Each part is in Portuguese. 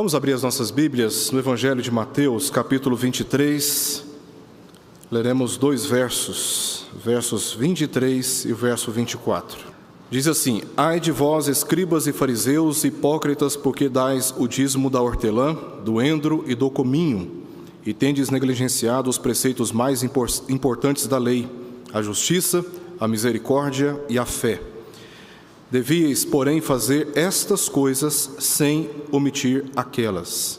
Vamos abrir as nossas Bíblias no Evangelho de Mateus, capítulo 23. Leremos dois versos 23 e o verso 24. Diz assim: Ai de vós, escribas e fariseus, hipócritas, porque dais o dízimo da hortelã, do endro e do cominho, e tendes negligenciado os preceitos mais importantes da lei, a justiça, a misericórdia e a fé. Devíeis, porém, fazer estas coisas sem omitir aquelas.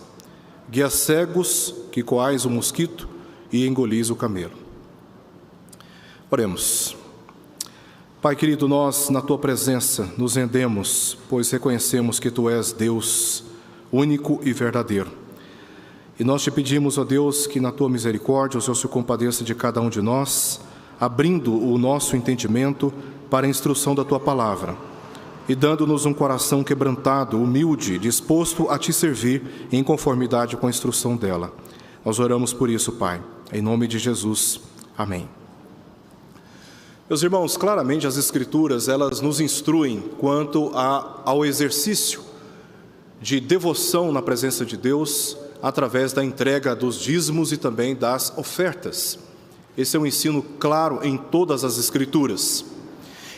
Guias cegos, que coais o mosquito e engolis o camelo. Oremos. Pai querido, nós, na Tua presença, nos rendemos, pois reconhecemos que Tu és Deus, único e verdadeiro. E nós Te pedimos, ó Deus, que na Tua misericórdia o Senhor se compadeça de cada um de nós, abrindo o nosso entendimento para a instrução da Tua palavra, e dando-nos um coração quebrantado, humilde, disposto a Te servir em conformidade com a instrução dela. Nós oramos por isso, Pai, em nome de Jesus. Amém. Meus irmãos, claramente as Escrituras, elas nos instruem quanto ao exercício de devoção na presença de Deus, através da entrega dos dízimos e também das ofertas. Esse é um ensino claro em todas as Escrituras.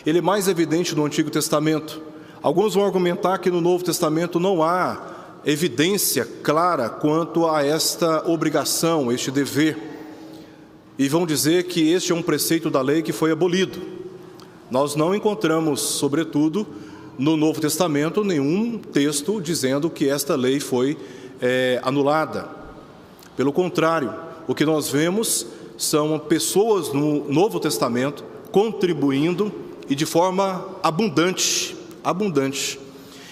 Ele é mais evidente no Antigo Testamento. Alguns vão argumentar que no Novo Testamento não há evidência clara quanto a esta obrigação, este dever. E vão dizer que este é um preceito da lei que foi abolido. Nós não encontramos, sobretudo, no Novo Testamento, nenhum texto dizendo que esta lei foi anulada. Pelo contrário, o que nós vemos são pessoas no Novo Testamento contribuindo e de forma abundante.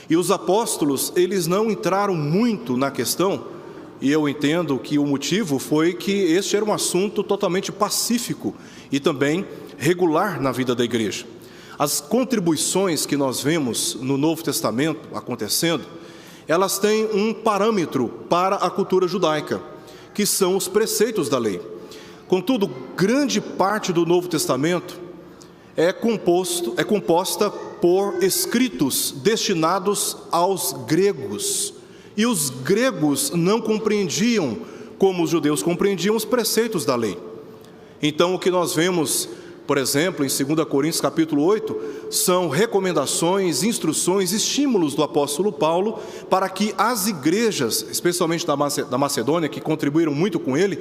E os apóstolos, eles não entraram muito na questão, e eu entendo que o motivo foi que este era um assunto totalmente pacífico e também regular na vida da igreja. As contribuições que nós vemos no Novo Testamento acontecendo, elas têm um parâmetro para a cultura judaica, que são os preceitos da lei. Contudo, grande parte do Novo Testamento é composta por escritos destinados aos gregos. E os gregos não compreendiam, como os judeus compreendiam, os preceitos da lei. Então, o que nós vemos, por exemplo, em 2 Coríntios capítulo 8, são recomendações, instruções, estímulos do apóstolo Paulo para que as igrejas, especialmente da Macedônia, que contribuíram muito com ele,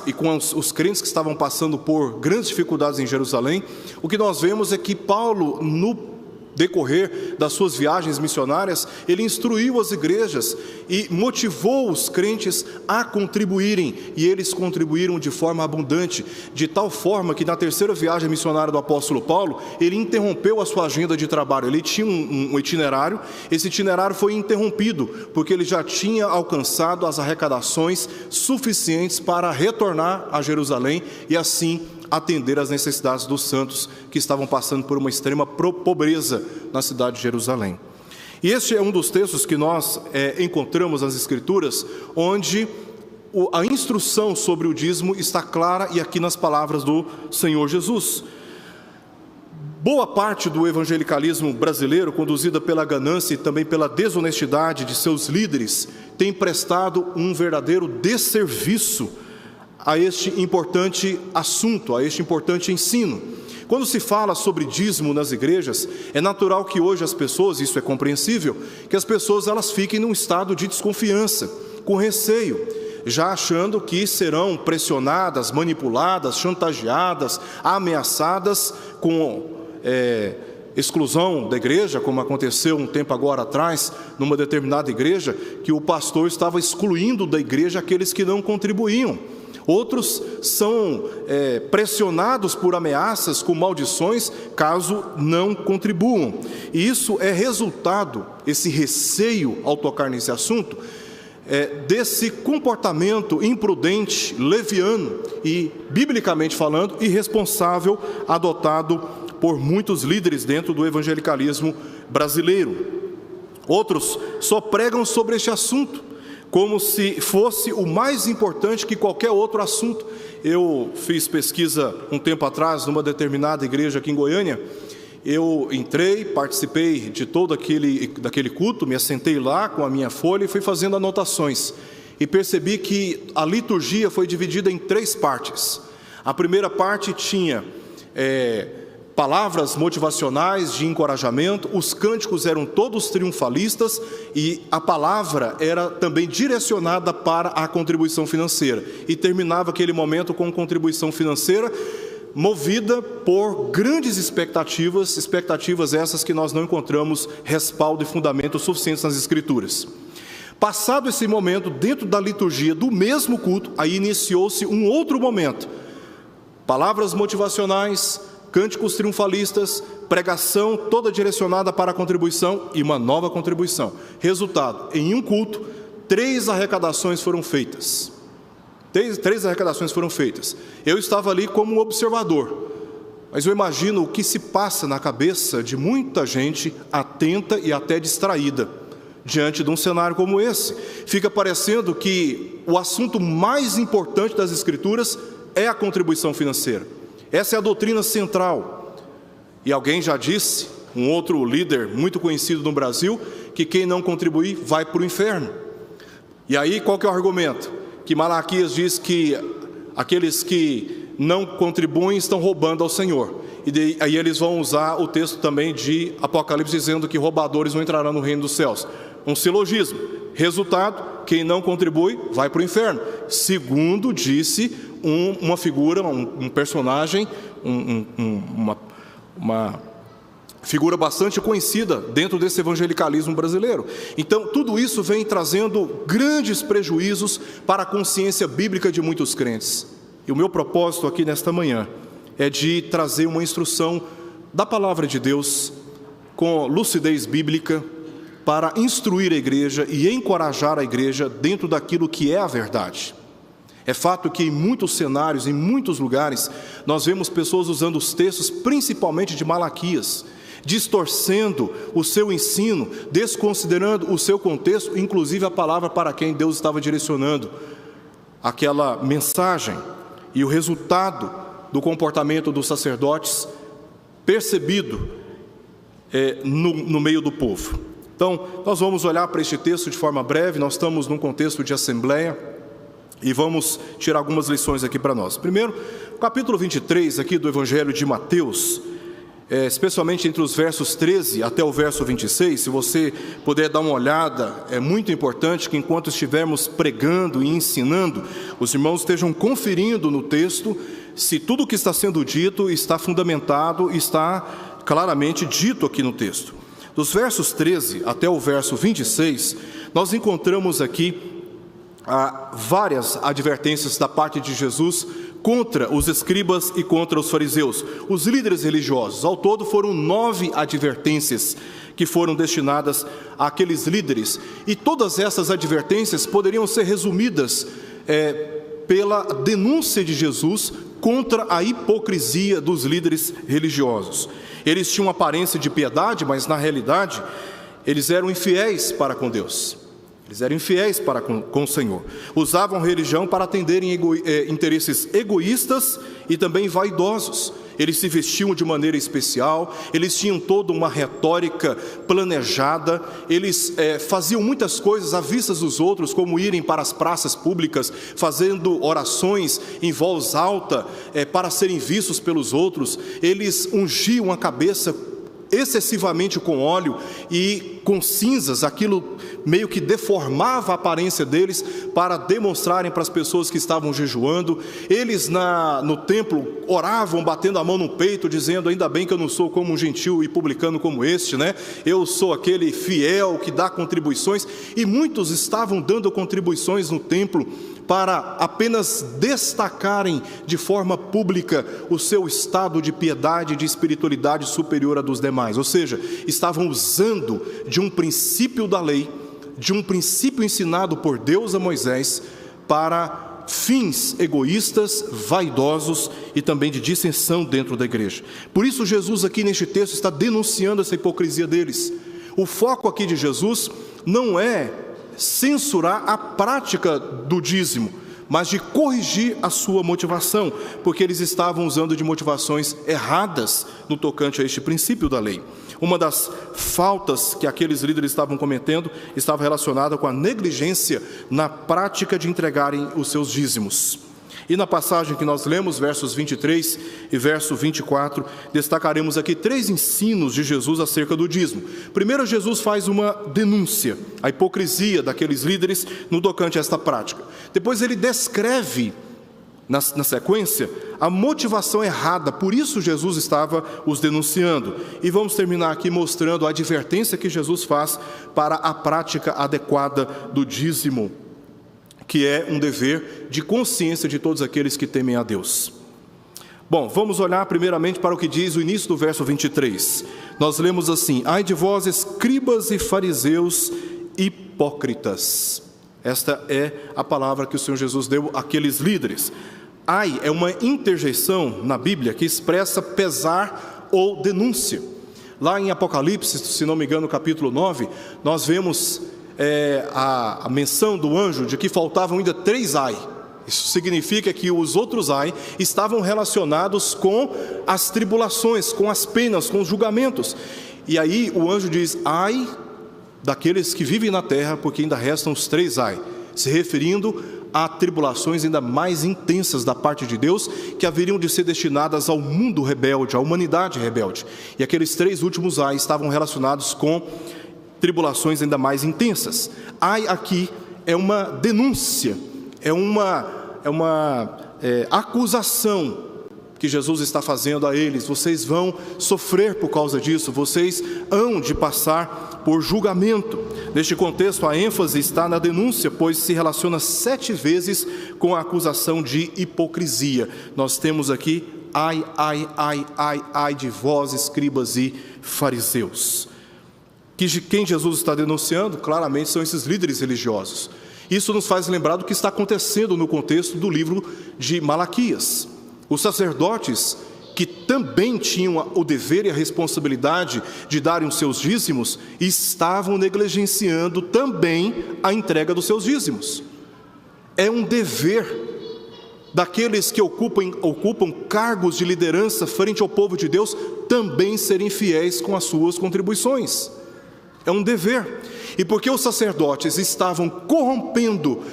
e com os crentes que estavam passando por grandes dificuldades em Jerusalém, o que nós vemos é que Paulo, no decorrer das suas viagens missionárias, ele instruiu as igrejas e motivou os crentes a contribuírem, e eles contribuíram de forma abundante, de tal forma que na terceira viagem missionária do apóstolo Paulo, ele interrompeu a sua agenda de trabalho. Ele tinha um itinerário, esse itinerário foi interrompido, porque ele já tinha alcançado as arrecadações suficientes para retornar a Jerusalém e assim atender às necessidades dos santos que estavam passando por uma extrema pobreza na cidade de Jerusalém. E este é um dos textos que nós encontramos nas Escrituras, onde a instrução sobre o dízimo está clara, e aqui nas palavras do Senhor Jesus. Boa parte do evangelicalismo brasileiro, conduzida pela ganância e também pela desonestidade de seus líderes, tem prestado um verdadeiro desserviço a este importante assunto, a este importante ensino. Quando se fala sobre dízimo nas igrejas, é natural que hoje as pessoas, isso é compreensível, que as pessoas elas fiquem num estado de desconfiança, com receio, já achando que serão pressionadas, manipuladas, chantageadas, ameaçadas com exclusão da igreja, como aconteceu um tempo agora atrás, numa determinada igreja, que o pastor estava excluindo da igreja aqueles que não contribuíam. Outros são pressionados por ameaças, com maldições, caso não contribuam. E isso é resultado, esse receio ao tocar nesse assunto, desse comportamento imprudente, leviano e, biblicamente falando, irresponsável, adotado por muitos líderes dentro do evangelicalismo brasileiro. Outros só pregam sobre este assunto, como se fosse o mais importante que qualquer outro assunto. Eu fiz pesquisa um tempo atrás numa determinada igreja aqui em Goiânia, eu entrei, participei de todo daquele culto, me assentei lá com a minha folha e fui fazendo anotações. E percebi que a liturgia foi dividida em 3 partes. A primeira parte tinha palavras motivacionais de encorajamento, os cânticos eram todos triunfalistas e a palavra era também direcionada para a contribuição financeira. E terminava aquele momento com contribuição financeira, movida por grandes expectativas essas que nós não encontramos respaldo e fundamento suficientes nas Escrituras. Passado esse momento, dentro da liturgia do mesmo culto, aí iniciou-se um outro momento. Palavras motivacionais, cânticos triunfalistas, pregação toda direcionada para a contribuição e uma nova contribuição. Resultado, em um culto, 3 arrecadações foram feitas. 3 arrecadações foram feitas. Eu estava ali como um observador, mas eu imagino o que se passa na cabeça de muita gente atenta e até distraída diante de um cenário como esse. Fica parecendo que o assunto mais importante das Escrituras é a contribuição financeira. Essa é a doutrina central. E alguém já disse, um outro líder muito conhecido no Brasil, que quem não contribuir vai para o inferno. E aí qual que é o argumento? Que Malaquias diz que aqueles que não contribuem estão roubando ao Senhor. E aí eles vão usar o texto também de Apocalipse dizendo que roubadores não entrarão no reino dos céus. Um silogismo. Resultado, quem não contribui vai para o inferno. Segundo disse uma figura, um personagem, uma figura bastante conhecida dentro desse evangelicalismo brasileiro. Então, tudo isso vem trazendo grandes prejuízos para a consciência bíblica de muitos crentes. E o meu propósito aqui nesta manhã é de trazer uma instrução da palavra de Deus com lucidez bíblica para instruir a igreja e encorajar a igreja dentro daquilo que é a verdade. É fato que em muitos cenários, em muitos lugares, nós vemos pessoas usando os textos, principalmente de Malaquias, distorcendo o seu ensino, desconsiderando o seu contexto, inclusive a palavra para quem Deus estava direcionando aquela mensagem. E o resultado do comportamento dos sacerdotes percebido no meio do povo. Então, nós vamos olhar para este texto de forma breve. Nós estamos num contexto de assembleia e vamos tirar algumas lições aqui para nós. Primeiro, capítulo 23 aqui do Evangelho de Mateus, especialmente entre os versos 13 até o verso 26, se você puder dar uma olhada, é muito importante que enquanto estivermos pregando e ensinando, os irmãos estejam conferindo no texto se tudo o que está sendo dito está fundamentado, está claramente dito aqui no texto. Dos versos 13 até o verso 26, nós encontramos aqui várias advertências da parte de Jesus contra os escribas e contra os fariseus, os líderes religiosos. Ao todo foram 9 advertências que foram destinadas àqueles líderes. E todas essas advertências poderiam ser resumidas pela denúncia de Jesus contra a hipocrisia dos líderes religiosos. Eles tinham aparência de piedade, mas na realidade eles eram infiéis para com Deus. Eles eram infiéis para com o Senhor. Usavam religião para atenderem interesses egoístas e também vaidosos. Eles se vestiam de maneira especial, eles tinham toda uma retórica planejada, eles faziam muitas coisas à vista dos outros, como irem para as praças públicas, fazendo orações em voz alta para serem vistos pelos outros. Eles ungiam a cabeça excessivamente com óleo e com cinzas, aquilo meio que deformava a aparência deles para demonstrarem para as pessoas que estavam jejuando. Eles no templo oravam batendo a mão no peito, dizendo: ainda bem que eu não sou como um gentil e publicano como este, né? Eu sou aquele fiel que dá contribuições. E muitos estavam dando contribuições no templo para apenas destacarem de forma pública o seu estado de piedade e de espiritualidade superior a dos demais. Ou seja, estavam usando de um princípio da lei, de um princípio ensinado por Deus a Moisés, para fins egoístas, vaidosos e também de dissensão dentro da igreja. Por isso Jesus aqui neste texto está denunciando essa hipocrisia deles. O foco aqui de Jesus não é censurar a prática do dízimo, mas de corrigir a sua motivação, porque eles estavam usando de motivações erradas no tocante a este princípio da lei. Uma das faltas que aqueles líderes estavam cometendo estava relacionada com a negligência na prática de entregarem os seus dízimos. E na passagem que nós lemos, versos 23 e verso 24, destacaremos aqui 3 ensinos de Jesus acerca do dízimo. Primeiro, Jesus faz uma denúncia à hipocrisia daqueles líderes no tocante a esta prática. Depois ele descreve, na sequência, a motivação errada, por isso Jesus estava os denunciando. E vamos terminar aqui mostrando a advertência que Jesus faz para a prática adequada do dízimo, que é um dever de consciência de todos aqueles que temem a Deus. Bom, vamos olhar primeiramente para o que diz o início do verso 23. Nós lemos assim: ai de vós, escribas e fariseus hipócritas. Esta é a palavra que o Senhor Jesus deu àqueles líderes. Ai é uma interjeição na Bíblia que expressa pesar ou denúncia. Lá em Apocalipse, se não me engano, no capítulo 9, nós vemos a menção do anjo de que faltavam ainda 3 ai. Isso significa que os outros ai estavam relacionados com as tribulações, com as penas, com os julgamentos. E aí o anjo diz: ai daqueles que vivem na terra, porque ainda restam os 3 ai, se referindo a tribulações ainda mais intensas da parte de Deus, que haveriam de ser destinadas ao mundo rebelde, à humanidade rebelde. E aqueles 3 últimos ai estavam relacionados com tribulações ainda mais intensas. Ai aqui é uma denúncia, é uma acusação que Jesus está fazendo a eles. Vocês vão sofrer por causa disso, vocês hão de passar por julgamento. Neste contexto, a ênfase está na denúncia, pois se relaciona 7 vezes com a acusação de hipocrisia. Nós temos aqui: ai, ai, ai, ai, ai de vós, escribas e fariseus. Quem Jesus está denunciando, claramente, são esses líderes religiosos. Isso nos faz lembrar do que está acontecendo no contexto do livro de Malaquias. Os sacerdotes, que também tinham o dever e a responsabilidade de darem os seus dízimos, estavam negligenciando também a entrega dos seus dízimos. É um dever daqueles que ocupam cargos de liderança frente ao povo de Deus também serem fiéis com as suas contribuições. É um dever. E porque os sacerdotes estavam rompendo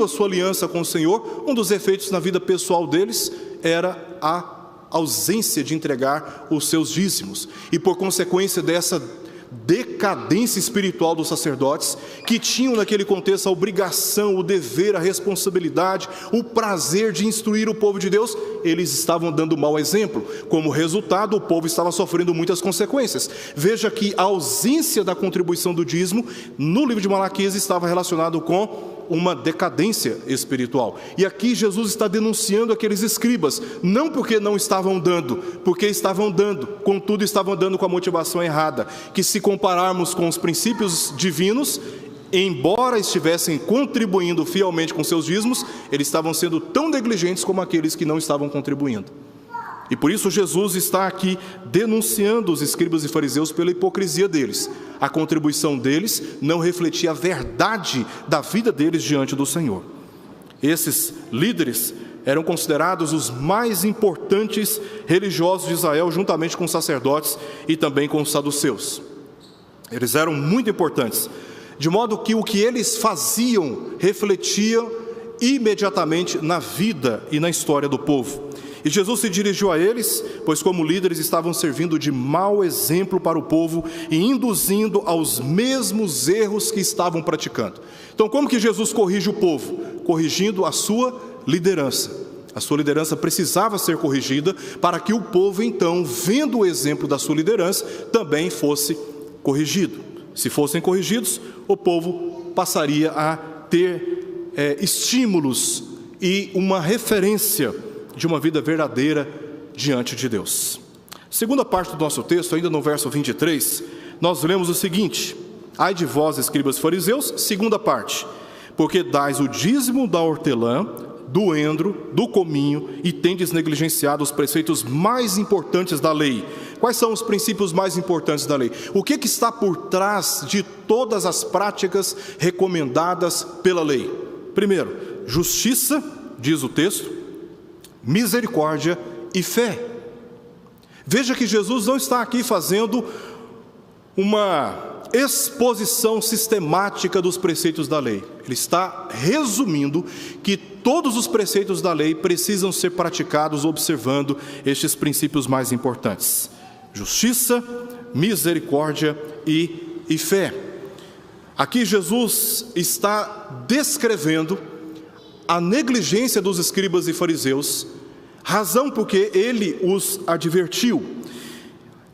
a sua aliança com o Senhor, um dos efeitos na vida pessoal deles era a ausência de entregar os seus dízimos. E por consequência dessa decadência espiritual dos sacerdotes, que tinham naquele contexto a obrigação, o dever, a responsabilidade, o prazer de instruir o povo de Deus, eles estavam dando mau exemplo. Como resultado, o povo estava sofrendo muitas consequências. Veja que a ausência da contribuição do dízimo no livro de Malaquias estava relacionado com uma decadência espiritual. E aqui Jesus está denunciando aqueles escribas, não porque não estavam dando, porque estavam dando, contudo estavam dando com a motivação errada, que se compararmos com os princípios divinos, embora estivessem contribuindo fielmente com seus dízimos, eles estavam sendo tão negligentes como aqueles que não estavam contribuindo. E por isso Jesus está aqui denunciando os escribas e fariseus pela hipocrisia deles. A contribuição deles não refletia a verdade da vida deles diante do Senhor. Esses líderes eram considerados os mais importantes religiosos de Israel, juntamente com os sacerdotes e também com os saduceus. Eles eram muito importantes, de modo que o que eles faziam refletia imediatamente na vida e na história do povo. E Jesus se dirigiu a eles, pois como líderes estavam servindo de mau exemplo para o povo e induzindo aos mesmos erros que estavam praticando. Então, como que Jesus corrige o povo? Corrigindo a sua liderança. A sua liderança precisava ser corrigida para que o povo, então, vendo o exemplo da sua liderança, também fosse corrigido. Se fossem corrigidos, o povo passaria a ter estímulos e uma referência de uma vida verdadeira diante de Deus. Segunda parte do nosso texto, ainda no verso 23, nós lemos o seguinte: ai de vós, escribas e fariseus, segunda parte, porque dais o dízimo da hortelã, do endro, do cominho, e tendes negligenciado os preceitos mais importantes da lei. Quais são os princípios mais importantes da lei? O que está por trás de todas as práticas recomendadas pela lei? Primeiro, justiça, diz o texto, misericórdia e fé. Veja que Jesus não está aqui fazendo uma exposição sistemática dos preceitos da lei. Ele está resumindo que todos os preceitos da lei precisam ser praticados observando estes princípios mais importantes: justiça, misericórdia e fé. Aqui Jesus está descrevendo a negligência dos escribas e fariseus, razão porque ele os advertiu.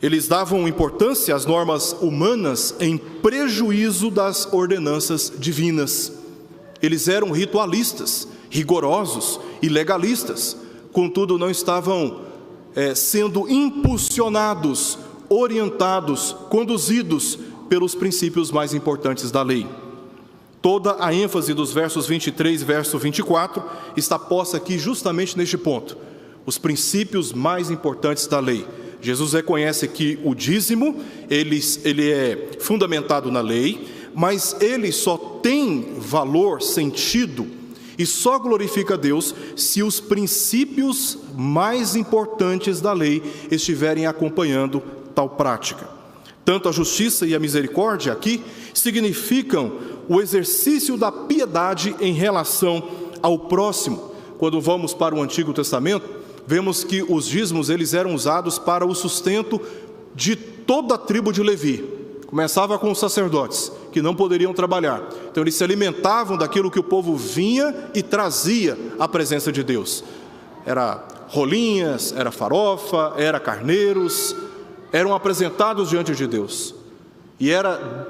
Eles davam importância às normas humanas em prejuízo das ordenanças divinas. Eles eram ritualistas, rigorosos e legalistas, contudo não estavam sendo impulsionados, orientados, conduzidos pelos princípios mais importantes da lei. Toda a ênfase dos versos 23 e verso 24 está posta aqui justamente neste ponto: os princípios mais importantes da lei. Jesus reconhece que o dízimo, ele é fundamentado na lei, mas ele só tem valor, sentido, e só glorifica a Deus se os princípios mais importantes da lei estiverem acompanhando tal prática. Tanto a justiça e a misericórdia aqui significam o exercício da piedade em relação ao próximo. Quando vamos para o Antigo Testamento, vemos que os dízimos eles eram usados para o sustento de toda a tribo de Levi. Começava com os sacerdotes, que não poderiam trabalhar. Então eles se alimentavam daquilo que o povo vinha e trazia à presença de Deus. Era rolinhas, era farofa, era carneiros, eram apresentados diante de Deus. E era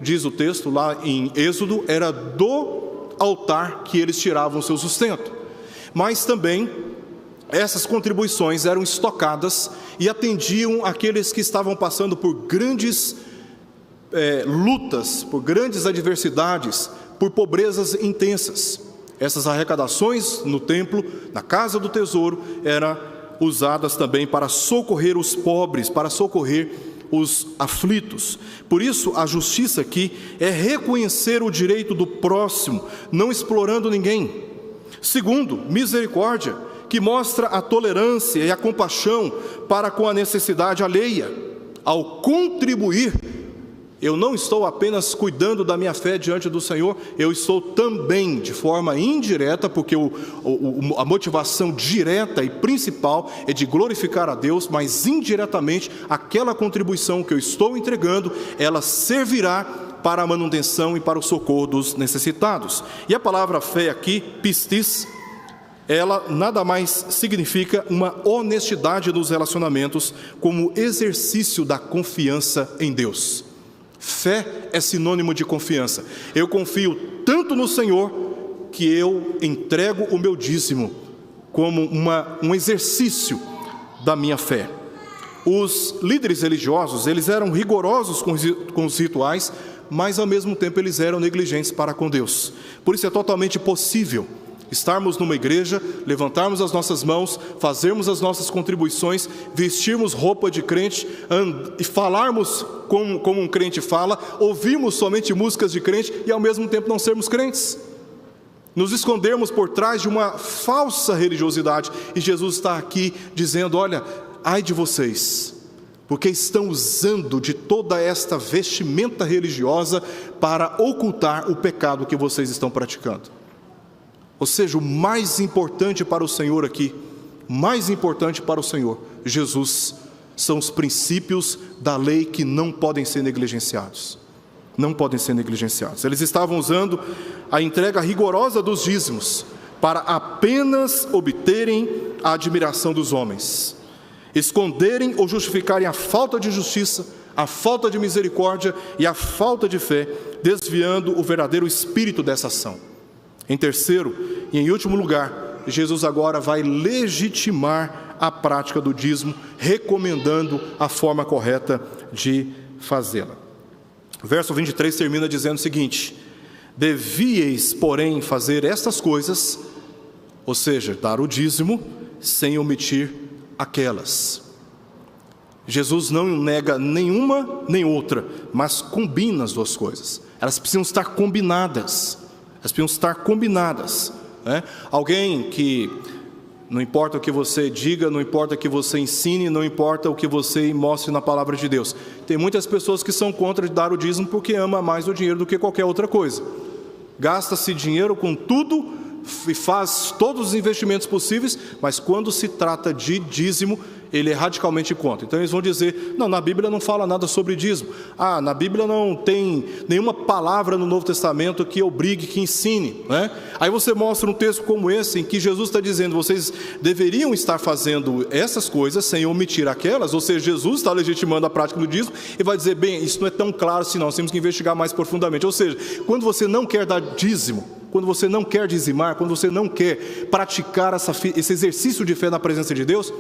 diz o texto lá em Êxodo, era do altar que eles tiravam o seu sustento. Mas também essas contribuições eram estocadas e atendiam aqueles que estavam passando por grandes lutas, por grandes adversidades, por pobrezas intensas. Essas arrecadações no templo, na casa do tesouro, eram usadas também para socorrer os pobres, para socorrer os aflitos. Por isso, a justiça aqui é reconhecer o direito do próximo, não explorando ninguém. Segundo, misericórdia, que mostra a tolerância e a compaixão para com a necessidade alheia. Ao contribuir, eu não estou apenas cuidando da minha fé diante do Senhor, eu estou também, de forma indireta, porque a motivação direta e principal é de glorificar a Deus, mas indiretamente, aquela contribuição que eu estou entregando, ela servirá para a manutenção e para o socorro dos necessitados. E a palavra fé aqui, pistis, ela nada mais significa uma honestidade nos relacionamentos como exercício da confiança em Deus. Fé é sinônimo de confiança. Eu confio tanto no Senhor que eu entrego o meu dízimo como um exercício da minha fé. Os líderes religiosos, eles eram rigorosos com os rituais, mas ao mesmo tempo eles eram negligentes para com Deus. Por isso é totalmente possível estarmos numa igreja, levantarmos as nossas mãos, fazermos as nossas contribuições, vestirmos roupa de crente e falarmos como um crente fala, ouvirmos somente músicas de crente e ao mesmo tempo não sermos crentes. Nos escondermos por trás de uma falsa religiosidade. E Jesus está aqui dizendo: olha, ai de vocês, porque estão usando de toda esta vestimenta religiosa para ocultar o pecado que vocês estão praticando. Ou seja, o mais importante para o Senhor aqui, mais importante para o Senhor, Jesus, são os princípios da lei que não podem ser negligenciados. Não podem ser negligenciados. Eles estavam usando a entrega rigorosa dos dízimos para apenas obterem a admiração dos homens, esconderem ou justificarem a falta de justiça, a falta de misericórdia e a falta de fé, desviando o verdadeiro espírito dessa ação. Em terceiro e em último lugar, Jesus agora vai legitimar a prática do dízimo, recomendando a forma correta de fazê-la. O verso 23 termina dizendo o seguinte: devieis, porém, fazer estas coisas, ou seja, dar o dízimo, sem omitir aquelas. Jesus não nega nenhuma nem outra, mas combina as duas coisas. Elas precisam estar combinadas. Elas precisam estar combinadas, né? Alguém que, não importa o que você diga, não importa o que você ensine, não importa o que você mostre na palavra de Deus. Tem muitas pessoas que são contra de dar o dízimo porque ama mais o dinheiro do que qualquer outra coisa. Gasta-se dinheiro com tudo e faz todos os investimentos possíveis, mas quando se trata de dízimo, ele é radicalmente contra. Então eles vão dizer, não, na Bíblia não fala nada sobre dízimo. Na Bíblia não tem nenhuma palavra no Novo Testamento que obrigue, que ensine, né? Aí você mostra um texto como esse, em que Jesus está dizendo, vocês deveriam estar fazendo essas coisas sem omitir aquelas, ou seja, Jesus está legitimando a prática do dízimo e vai dizer, bem, isso não é tão claro assim não, nós temos que investigar mais profundamente. Ou seja, quando você não quer dar dízimo, quando você não quer dizimar, quando você não quer praticar esse exercício de fé na presença de Deus,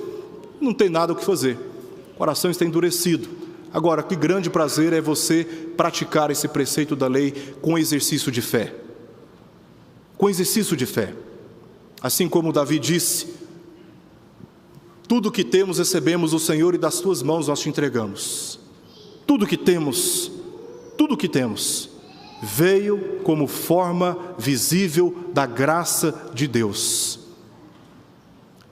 não tem nada o que fazer, o coração está endurecido. Agora, que grande prazer é você praticar esse preceito da lei com exercício de fé. Com exercício de fé. Assim como Davi disse, tudo que temos recebemos do Senhor e das tuas mãos nós te entregamos. Tudo que temos, veio como forma visível da graça de Deus.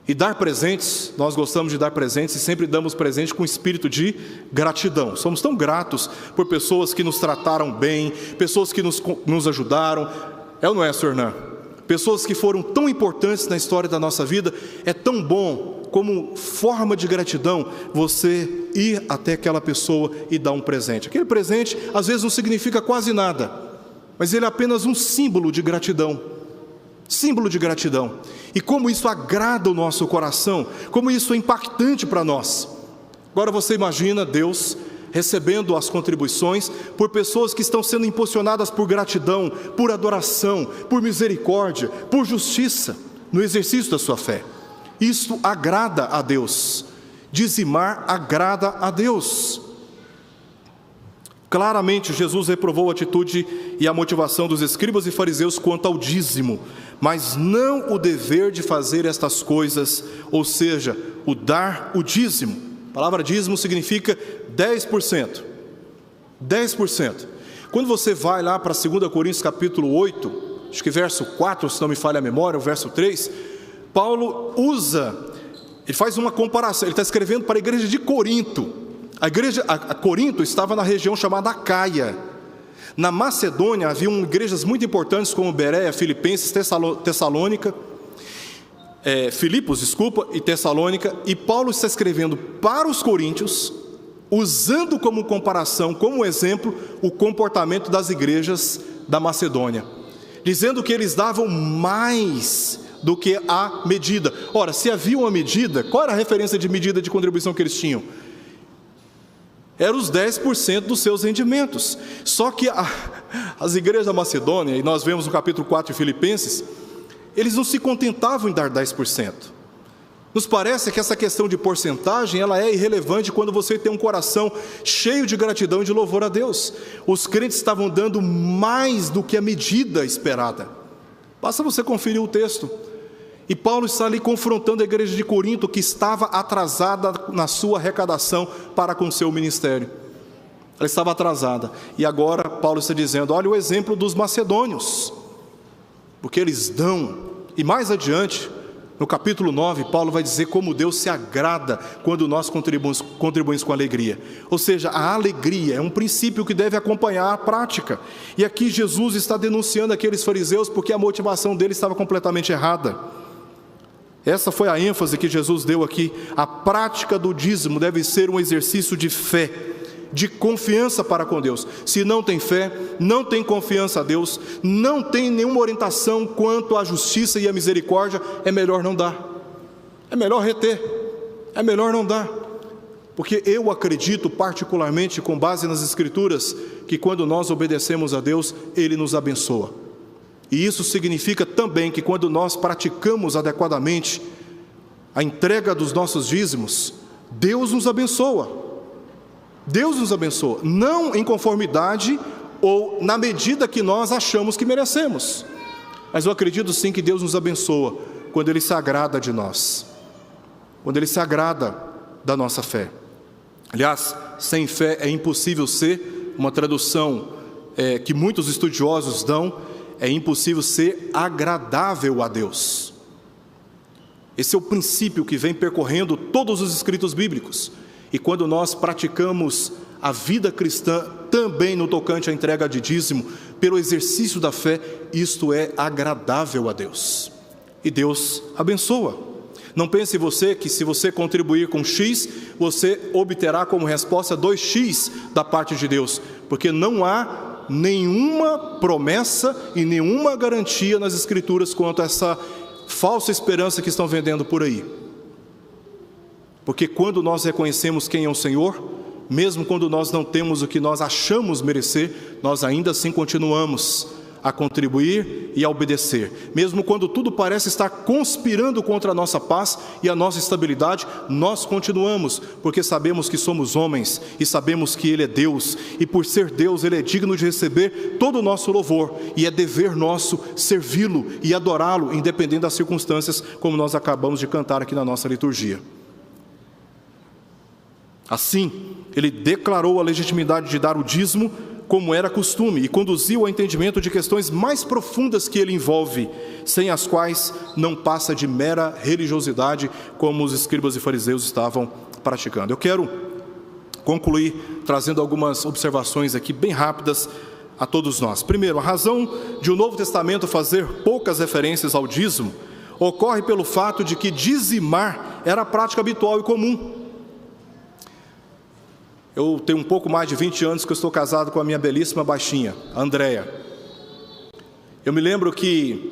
E dar presentes, nós gostamos de dar presentes e sempre damos presente com espírito de gratidão. Somos tão gratos por pessoas que nos trataram bem, pessoas que nos ajudaram. É ou não é, Sr. Hernan? Pessoas que foram tão importantes na história da nossa vida. É tão bom, como forma de gratidão, você ir até aquela pessoa e dar um presente. Aquele presente, às vezes, não significa quase nada, mas ele é apenas um símbolo de gratidão. Símbolo de gratidão. E como isso agrada o nosso coração, como isso é impactante para nós. Agora você imagina Deus recebendo as contribuições por pessoas que estão sendo impulsionadas por gratidão, por adoração, por misericórdia, por justiça, no exercício da sua fé. Isto agrada a Deus. Dizimar agrada a Deus. Claramente Jesus reprovou a atitude e a motivação dos escribas e fariseus quanto ao dízimo, mas não o dever de fazer estas coisas, ou seja, o dar o dízimo. A palavra dízimo significa 10%. 10%. Quando você vai lá para 2 Coríntios capítulo 8, acho que verso 4, se não me falha a memória, o verso 3, Paulo ele faz uma comparação, ele está escrevendo para a igreja de Corinto. A Corinto estava na região chamada Acaia. Na Macedônia haviam igrejas muito importantes como Bereia, Filipenses, Filipos e Tessalônica. E Paulo está escrevendo para os coríntios, usando como comparação, como exemplo, o comportamento das igrejas da Macedônia, dizendo que eles davam mais do que a medida. Ora, se havia uma medida, qual era a referência de medida de contribuição que eles tinham? Eram os 10% dos seus rendimentos. Só que as igrejas da Macedônia, e nós vemos no capítulo 4 de Filipenses, eles não se contentavam em dar 10%. Nos parece que essa questão de porcentagem, ela é irrelevante quando você tem um coração cheio de gratidão e de louvor a Deus. Os crentes estavam dando mais do que a medida esperada. Basta você conferir o texto. E Paulo está ali confrontando a igreja de Corinto, que estava atrasada na sua arrecadação para com o seu ministério. Ela estava atrasada. E agora Paulo está dizendo, olha o exemplo dos macedônios, porque eles dão. E mais adiante, no capítulo 9, Paulo vai dizer como Deus se agrada quando nós contribuímos com alegria. Ou seja, a alegria é um princípio que deve acompanhar a prática. E aqui Jesus está denunciando aqueles fariseus porque a motivação deles estava completamente errada. Essa foi a ênfase que Jesus deu aqui. A prática do dízimo deve ser um exercício de fé, de confiança para com Deus. Se não tem fé, não tem confiança a Deus, não tem nenhuma orientação quanto à justiça e à misericórdia, é melhor não dar. É melhor reter. É melhor não dar. Porque eu acredito particularmente, com base nas Escrituras, que quando nós obedecemos a Deus, Ele nos abençoa. E isso significa também que quando nós praticamos adequadamente a entrega dos nossos dízimos, Deus nos abençoa. Deus nos abençoa, não em conformidade ou na medida que nós achamos que merecemos. Mas eu acredito sim que Deus nos abençoa quando Ele se agrada de nós, quando Ele se agrada da nossa fé. Aliás, sem fé é impossível ser, uma tradução que muitos estudiosos dão, é impossível ser agradável a Deus. Esse é o princípio que vem percorrendo todos os escritos bíblicos. E quando nós praticamos a vida cristã, também no tocante à entrega de dízimo, pelo exercício da fé, isto é agradável a Deus. E Deus abençoa. Não pense você que se você contribuir com X, você obterá como resposta 2X da parte de Deus, porque não há nenhuma promessa e nenhuma garantia nas Escrituras quanto a essa falsa esperança que estão vendendo por aí. Porque quando nós reconhecemos quem é o Senhor, mesmo quando nós não temos o que nós achamos merecer, nós ainda assim continuamos a contribuir e a obedecer. Mesmo quando tudo parece estar conspirando contra a nossa paz e a nossa estabilidade, nós continuamos, porque sabemos que somos homens e sabemos que Ele é Deus, e por ser Deus, Ele é digno de receber todo o nosso louvor, e é dever nosso servi-lo e adorá-lo, independente das circunstâncias, como nós acabamos de cantar aqui na nossa liturgia. Assim, Ele declarou a legitimidade de dar o dízimo, como era costume, e conduziu ao entendimento de questões mais profundas que ele envolve, sem as quais não passa de mera religiosidade, como os escribas e fariseus estavam praticando. Eu quero concluir trazendo algumas observações aqui bem rápidas a todos nós. Primeiro, a razão de o Novo Testamento fazer poucas referências ao dízimo ocorre pelo fato de que dizimar era a prática habitual e comum. Eu tenho um pouco mais de 20 anos que eu estou casado com a minha belíssima baixinha, a Andréia. Eu me lembro que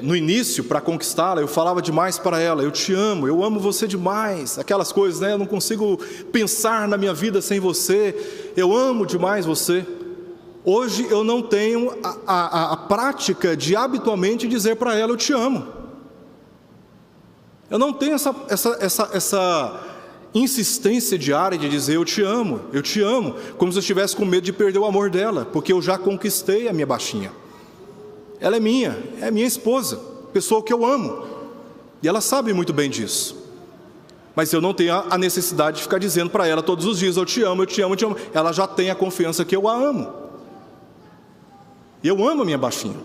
no início, para conquistá-la, eu falava demais para ela: eu te amo, eu amo você demais. Aquelas coisas, né? Eu não consigo pensar na minha vida sem você, eu amo demais você. Hoje eu não tenho a prática de habitualmente dizer para ela: eu te amo. Eu não tenho essa insistência diária de dizer eu te amo, como se eu estivesse com medo de perder o amor dela, porque eu já conquistei a minha baixinha. Ela é minha esposa, pessoa que eu amo, e ela sabe muito bem disso. Mas eu não tenho a necessidade de ficar dizendo para ela todos os dias: eu te amo, eu te amo, eu te amo. Ela já tem a confiança que eu a amo, e eu amo a minha baixinha.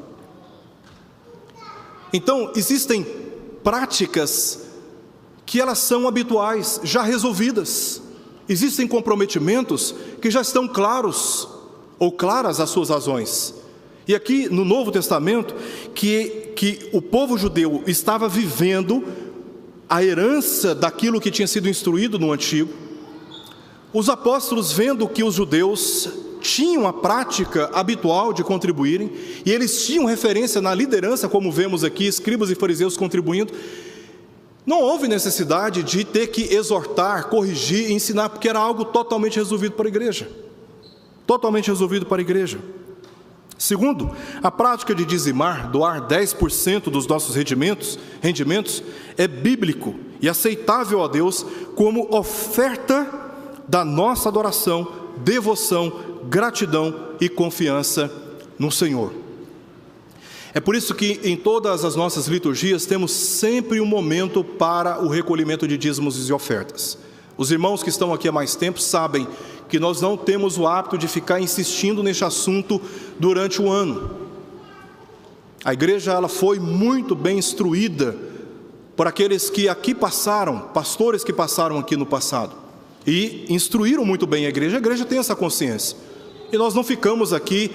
Então, existem práticas que elas são habituais, já resolvidas. Existem comprometimentos que já estão claros, ou claras as suas razões. E aqui no Novo Testamento, que o povo judeu estava vivendo a herança daquilo que tinha sido instruído no Antigo, os apóstolos, vendo que os judeus tinham a prática habitual de contribuírem, e eles tinham referência na liderança, como vemos aqui, escribas e fariseus contribuindo, não houve necessidade de ter que exortar, corrigir e ensinar, porque era algo totalmente resolvido para a igreja. Totalmente resolvido para a igreja. Segundo, a prática de dizimar, doar 10% dos nossos rendimentos, é bíblico e aceitável a Deus como oferta da nossa adoração, devoção, gratidão e confiança no Senhor. É por isso que em todas as nossas liturgias temos sempre um momento para o recolhimento de dízimos e ofertas. Os irmãos que estão aqui há mais tempo sabem que nós não temos o hábito de ficar insistindo neste assunto durante o ano. A igreja ela foi muito bem instruída por aqueles que aqui passaram, pastores que passaram aqui no passado, e instruíram muito bem a igreja tem essa consciência. E nós não ficamos aqui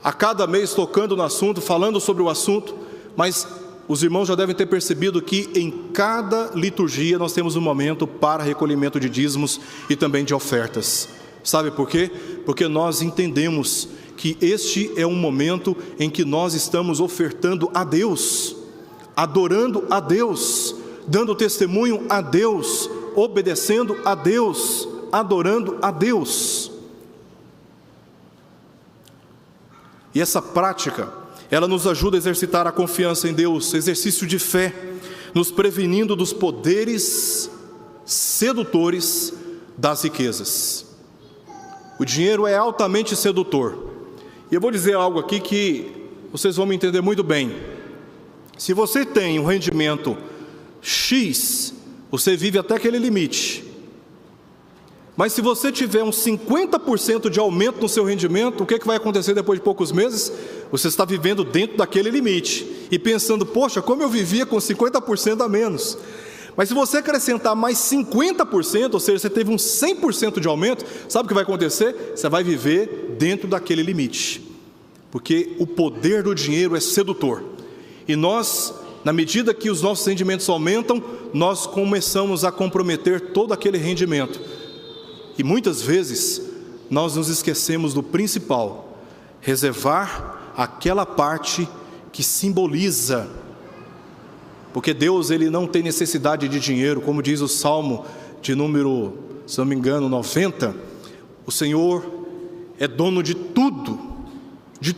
a cada mês tocando no assunto, falando sobre o assunto, mas os irmãos já devem ter percebido que em cada liturgia nós temos um momento para recolhimento de dízimos e também de ofertas. Sabe por quê? Porque nós entendemos que este é um momento em que nós estamos ofertando a Deus, adorando a Deus, dando testemunho a Deus, obedecendo a Deus, adorando a Deus. E essa prática, ela nos ajuda a exercitar a confiança em Deus, exercício de fé, nos prevenindo dos poderes sedutores das riquezas. O dinheiro é altamente sedutor. E eu vou dizer algo aqui que vocês vão me entender muito bem. Se você tem um rendimento X, você vive até aquele limite. Mas se você tiver uns 50% de aumento no seu rendimento, o que vai acontecer depois de poucos meses? Você está vivendo dentro daquele limite e pensando, poxa, como eu vivia com 50% a menos. Mas se você acrescentar mais 50%, ou seja, você teve um 100% de aumento, sabe o que vai acontecer? Você vai viver dentro daquele limite. Porque o poder do dinheiro é sedutor. E nós, na medida que os nossos rendimentos aumentam, nós começamos a comprometer todo aquele rendimento. E muitas vezes, nós nos esquecemos do principal: reservar aquela parte que simboliza. Porque Deus, Ele não tem necessidade de dinheiro, como diz o Salmo de número, se não me engano, 90. O Senhor é dono de tudo, de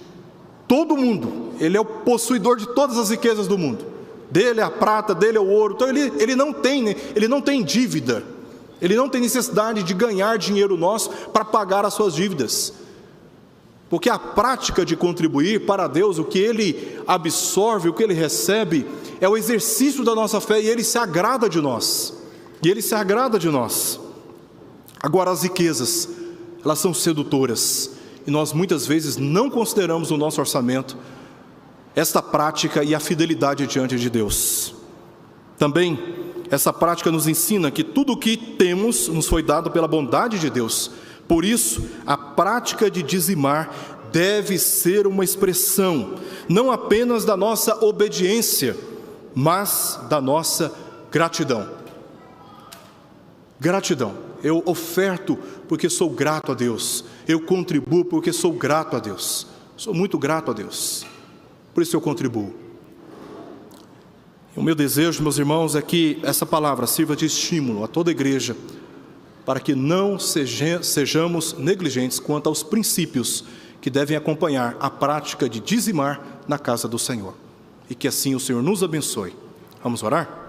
todo mundo. Ele é o possuidor de todas as riquezas do mundo. Dele é a prata, dele é o ouro. Então ele não tem dívida. Ele não tem necessidade de ganhar dinheiro nosso para pagar as suas dívidas. Porque a prática de contribuir para Deus, o que Ele absorve, o que Ele recebe, é o exercício da nossa fé, e Ele se agrada de nós. Agora, as riquezas, elas são sedutoras, e nós muitas vezes não consideramos no nosso orçamento esta prática e a fidelidade diante de Deus. Também, essa prática nos ensina que tudo o que temos nos foi dado pela bondade de Deus. Por isso, a prática de dizimar deve ser uma expressão, não apenas da nossa obediência, mas da nossa gratidão. Gratidão. Eu oferto porque sou grato a Deus. Eu contribuo porque sou grato a Deus. Sou muito grato a Deus. Por isso eu contribuo. O meu desejo, meus irmãos, é que essa palavra sirva de estímulo a toda a igreja, para que não sejamos negligentes quanto aos princípios que devem acompanhar a prática de dizimar na casa do Senhor. E que assim o Senhor nos abençoe. Vamos orar?